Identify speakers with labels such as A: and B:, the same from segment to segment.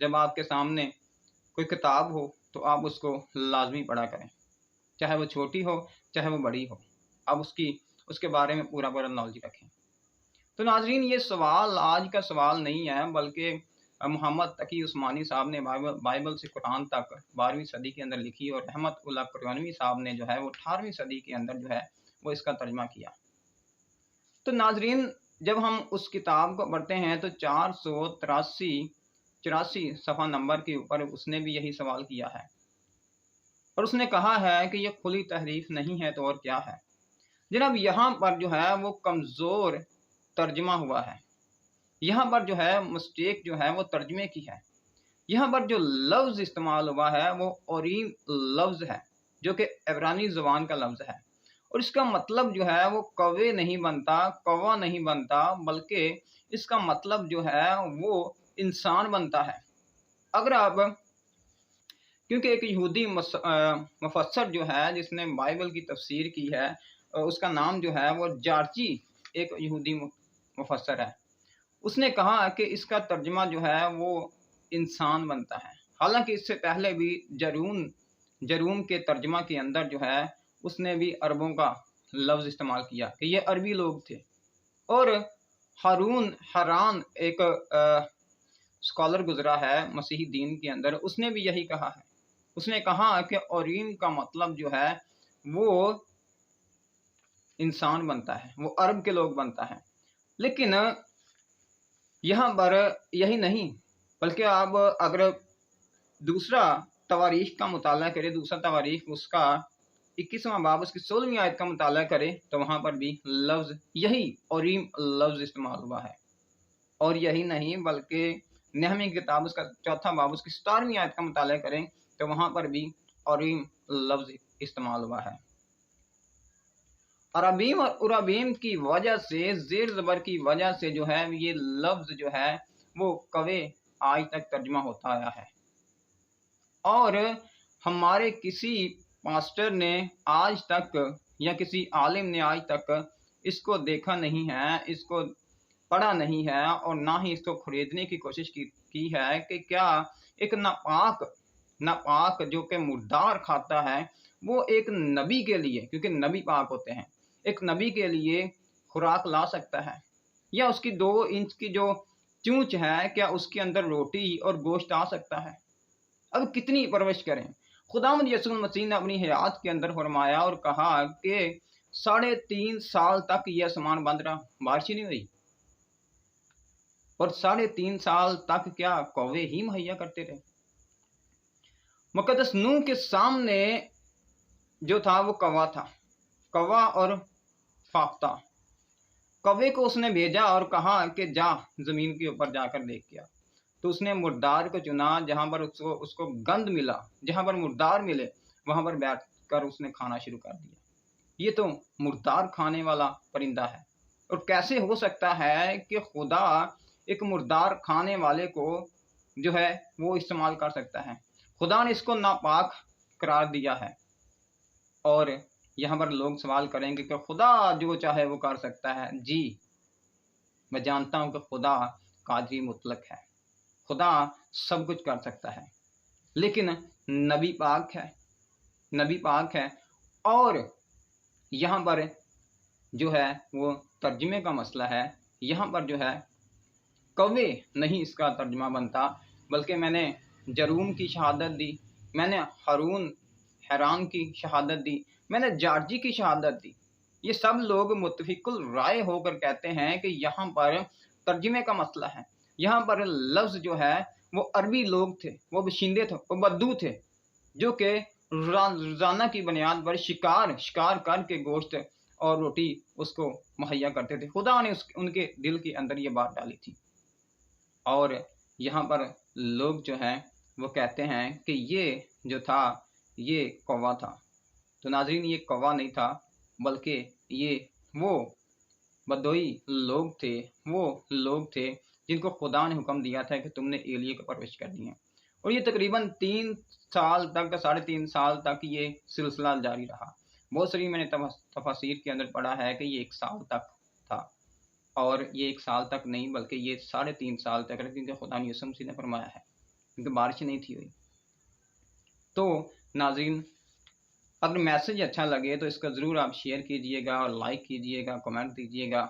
A: جب آپ کے سامنے کوئی کتاب ہو تو آپ اس کو لازمی پڑھا کریں، چاہے وہ چھوٹی ہو چاہے وہ بڑی ہو، آپ اس کے بارے میں پورا نالج رکھیں۔ تو ناظرین، یہ سوال آج کا سوال نہیں ہے، بلکہ محمد تقی عثمانی صاحب نے بائبل سے قرآن تک 12ویں صدی کے اندر لکھی، اور رحمت اللہ قرآنوی صاحب نے جو ہے وہ 18ویں صدی کے اندر جو ہے وہ اس کا ترجمہ کیا۔ تو ناظرین، جب ہم اس کتاب کو پڑھتے ہیں تو 483 صفحہ نمبر کے اوپر اس نے بھی یہی سوال کیا ہے، اور اس نے کہا ہے کہ یہ کھلی تحریف نہیں ہے تو اور کیا ہے؟ جناب، یہاں پر جو ہے وہ کمزور ترجمہ ہوا ہے، یہاں پر جو ہے مسٹیک جو ہے وہ ترجمے کی ہے۔ یہاں پر جو لفظ استعمال ہوا ہے وہ اوریم لفظ ہے، جو کہ عبرانی زبان کا لفظ ہے، اور اس کا مطلب جو ہے وہ کوے نہیں بنتا، کوا نہیں بنتا، بلکہ اس کا مطلب جو ہے وہ انسان بنتا ہے۔ اگر آپ، کیونکہ ایک یہودی مفسر جو ہے جس نے بائبل کی تفسیر کی ہے، اس کا نام جو ہے وہ جارچی، ایک یہودی مفسر ہے، اس نے کہا کہ اس کا ترجمہ جو ہے وہ انسان بنتا ہے، حالانکہ اس سے پہلے بھی جروم کے ترجمہ کے اندر جو ہے اس نے بھی عربوں کا لفظ استعمال کیا کہ یہ عربی لوگ تھے۔ اور حران ایک اسکالر گزرا ہے مسیحی دین کے اندر، اس نے بھی یہی کہا ہے، اس نے کہا کہ اوریم کا مطلب جو ہے وہ انسان بنتا ہے، وہ عرب کے لوگ بنتا ہے۔ لیکن یہاں پر یہی نہیں، بلکہ آپ اگر دوسرا تواریخ کا مطالعہ کرے، دوسرا تواریخ اس کا 21واں باب اس کی 16ویں آیت کا مطالعہ کرے، تو وہاں پر بھی لفظ یہی اوریم لفظ استعمال ہوا ہے۔ اور یہی نہیں، بلکہ نحمی کی کتاب اس کا 4 باب اس کی 17ویں آیت کا مطالعہ کریں تو وہاں پر بھی اوریم لفظ استعمال ہوا ہے۔ عربیم اور عرابیم کی وجہ سے، زیر زبر کی وجہ سے جو ہے یہ لفظ جو ہے وہ کوے آج تک ترجمہ ہوتا آیا ہے، اور ہمارے کسی پاسٹر نے آج تک یا کسی عالم نے آج تک اس کو دیکھا نہیں ہے، اس کو پڑھا نہیں ہے، اور نہ ہی اس کو خریدنے کی کوشش کی ہے کہ کیا ایک ناپاک جو کہ مردار کھاتا ہے وہ ایک نبی کے لیے، کیونکہ نبی پاک ہوتے ہیں، ایک نبی کے لیے خوراک لا سکتا ہے؟ یا اس کی 2 انچ کی جو چونچ ہے، کیا اس کے اندر روٹی اور گوشت آ سکتا ہے؟ اب کتنی پرورش کریں؟ خداوند یسوع مسیح نے اپنی حیات کے اندر فرمایا اور کہا کہ 3.5 سال تک یہ آسمان بند رہا، بارش نہیں ہوئی، اور 3.5 سال تک کیا کوے ہی مہیا کرتے رہے۔ مقدس نوح کے سامنے جو تھا وہ کوا تھا، کوا اور فاختہ۔ کوے کو اس نے بھیجا اور کہا کہ جا زمین کے اوپر جا کر دیکھ کیا، تو اس نے مردار کو چنا، جہاں پر اس کو گند ملا، جہاں پر مردار ملے وہاں پر بیٹھ کر اس نے کھانا شروع کر دیا۔ یہ تو مردار کھانے والا پرندہ ہے، اور کیسے ہو سکتا ہے کہ خدا ایک مردار کھانے والے کو جو ہے وہ استعمال کر سکتا ہے؟ خدا نے اس کو ناپاک قرار دیا ہے، اور یہاں پر لوگ سوال کریں گے کہ خدا جو چاہے وہ کر سکتا ہے۔ جی، میں جانتا ہوں کہ خدا قادری مطلق ہے، خدا سب کچھ کر سکتا ہے، لیکن نبی پاک ہے، اور یہاں پر جو ہے وہ ترجمے کا مسئلہ ہے۔ یہاں پر جو ہے کوے نہیں اس کا ترجمہ بنتا، بلکہ میں نے جروم کی شہادت دی، میں نے حیران کی شہادت دی، میں نے جارجی کی شہادت دی، یہ سب لوگ متفق الرائے ہو کر کہتے ہیں کہ یہاں پر ترجمے کا مسئلہ ہے۔ یہاں پر لفظ جو ہے وہ عربی لوگ تھے، وہ بشندے تھے، وہ بدو تھے، جو کہ روزانہ کی بنیاد پر شکار کر کے گوشت اور روٹی اس کو مہیا کرتے تھے۔ خدا نے ان کے دل کے اندر یہ بات ڈالی تھی، اور یہاں پر لوگ جو ہیں وہ کہتے ہیں کہ یہ جو تھا یہ کوا تھا۔ تو ناظرین، یہ کوا نہیں تھا، بلکہ یہ وہ بدوئی لوگ تھے جن کو خدا نے حکم دیا تھا کہ تم نے ایلیے کو پرورش کرنی ہے، اور یہ تقریباً 3 سال تک، 3.5 سال تک یہ سلسلہ جاری رہا۔ بہت ساری میں نے تفاسیر کے اندر پڑھا ہے کہ یہ 1 سال تک تھا، اور یہ 1 سال تک نہیں بلکہ یہ 3.5 سال تک رہا، کیونکہ خدا نے یسوع مسیح نے فرمایا ہے کیونکہ بارش نہیں تھی ہوئی۔ تو ناظرین، اگر میسج اچھا لگے تو اس کا ضرور آپ شیئر کیجئے گا اور لائک کیجئے گا، کمنٹ دیجئے گا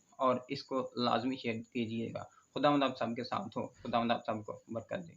A: اور اس کو لازمی شیئر کیجئے گا۔ خداوند آپ سب کے ساتھ ہو، خداوند آپ سب کو برکت دے۔